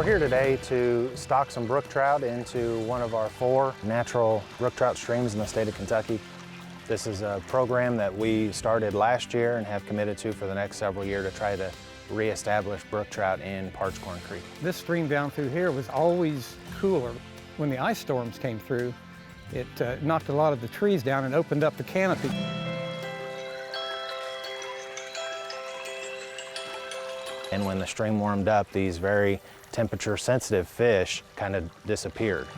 We're here today to stock some brook trout into one of our 4 natural brook trout streams in the state of Kentucky. This is a program that we started last year and have committed to for the next several years to try to reestablish brook trout in Parched Corn Creek. This stream down through here was always cooler. When the ice storms came through, it knocked a lot of the trees down and opened up the canopy. And when the stream warmed up, these very temperature-sensitive fish kind of disappeared.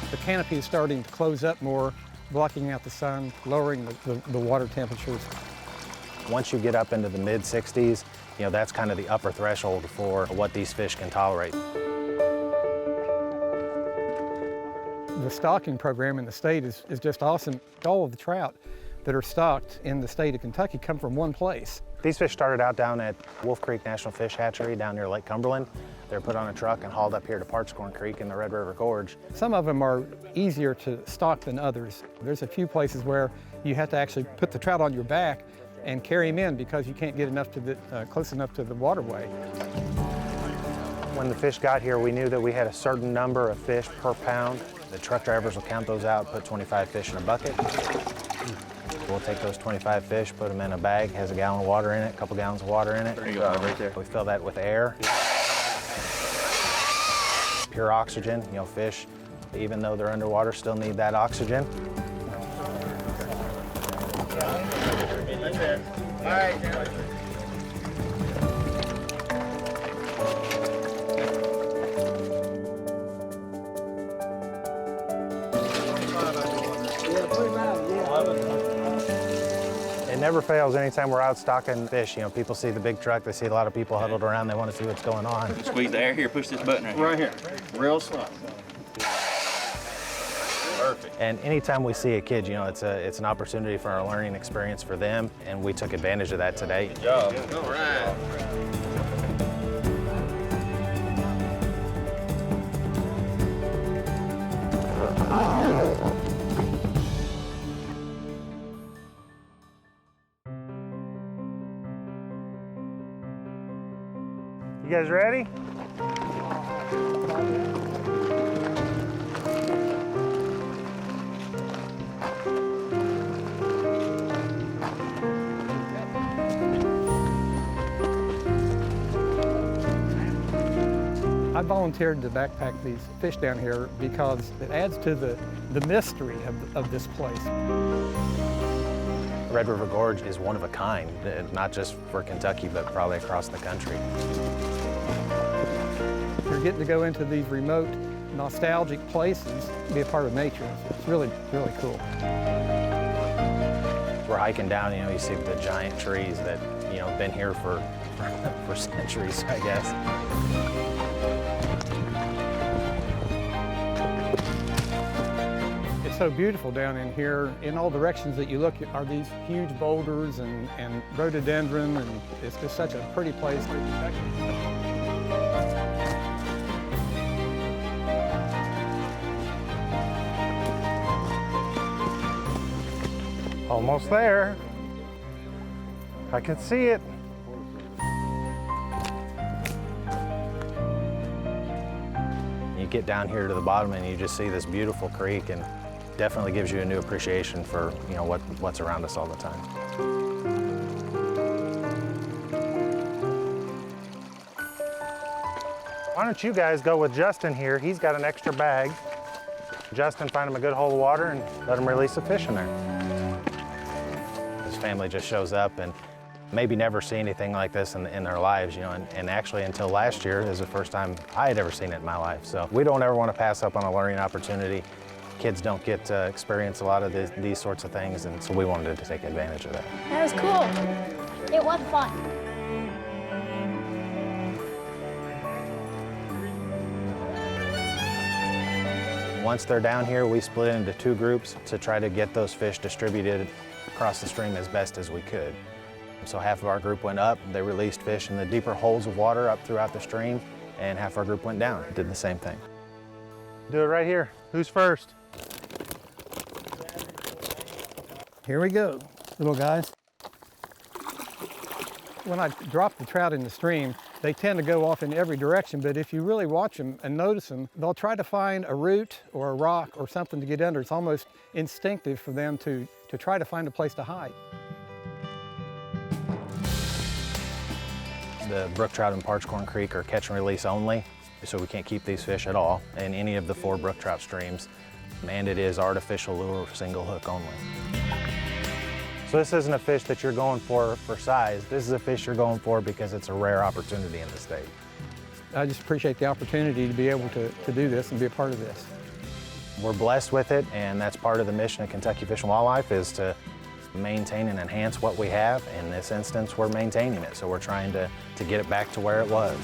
The canopy is starting to close up more, blocking out the sun, lowering the water temperatures. Once you get up into the mid-60s, that's kind of the upper threshold for what these fish can tolerate. The stocking program in the state is just awesome. All of the trout that are stocked in the state of Kentucky come from one place. These fish started out down at Wolf Creek National Fish Hatchery down near Lake Cumberland. They're put on a truck and hauled up here to Parched Corn Creek in the Red River Gorge. Some of them are easier to stock than others. There's a few places where you have to actually put the trout on your back and carry them in because you can't get enough to close enough to the waterway. When the fish got here, we knew that we had a certain number of fish per pound. The truck drivers will count those out, put 25 fish in a bucket. We'll take those 25 fish, put them in a bag, has a gallon of water in it, a couple gallons of water in it. There you go, right there. We fill that with air. Pure oxygen, fish, even though they're underwater, still need that oxygen. That's it. All right. It never fails anytime we're out stocking fish. People see the big truck, they see a lot of people huddled around, they want to see what's going on. Squeeze the air here, push this button right here. Real slow. Perfect. And anytime we see a kid, it's an opportunity for a learning experience for them, and we took advantage of that today. Good job. All right. You guys ready? I volunteered to backpack these fish down here because it adds to the mystery of this place. Red River Gorge is one of a kind, not just for Kentucky, but probably across the country. You're getting to go into these remote, nostalgic places, be a part of nature. It's really, really cool. We're hiking down, you see the giant trees that, have been here for centuries, I guess. It's so beautiful down in here. In all directions that you look are these huge boulders and rhododendron, and it's just such a pretty place. Almost there. I can see it. You get down here to the bottom and you just see this beautiful creek, and definitely gives you a new appreciation for what's around us all the time. Why don't you guys go with Justin here? He's got an extra bag. Justin, find him a good hole of water and let him release the fish in there. His family just shows up and maybe never see anything like this in their lives, and actually until last year is the first time I had ever seen it in my life. So we don't ever want to pass up on a learning opportunity. Kids don't get to experience a lot of these sorts of things, and so we wanted to take advantage of that. That was cool. It was fun. Once they're down here, we split into 2 groups to try to get those fish distributed across the stream as best as we could. So half of our group went up, they released fish in the deeper holes of water up throughout the stream, and half our group went down, did the same thing. Do it right here. Who's first? Here we go, little guys. When I drop the trout in the stream, they tend to go off in every direction, but if you really watch them and notice them, they'll try to find a root or a rock or something to get under. It's almost instinctive for them to try to find a place to hide. The brook trout in Parched Corn Creek are catch and release only, so we can't keep these fish at all in any of the 4 brook trout streams, and it is artificial lure, single hook only. So this isn't a fish that you're going for size. This is a fish you're going for because it's a rare opportunity in the state. I just appreciate the opportunity to be able to do this and be a part of this. We're blessed with it, and that's part of the mission of Kentucky Fish and Wildlife is to maintain and enhance what we have. In this instance, we're maintaining it, so we're trying to get it back to where it was.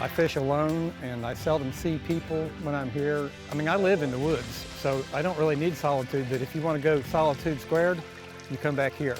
I fish alone, and I seldom see people when I'm here. I mean, I live in the woods, so I don't really need solitude, but if you want to go solitude squared, you come back here.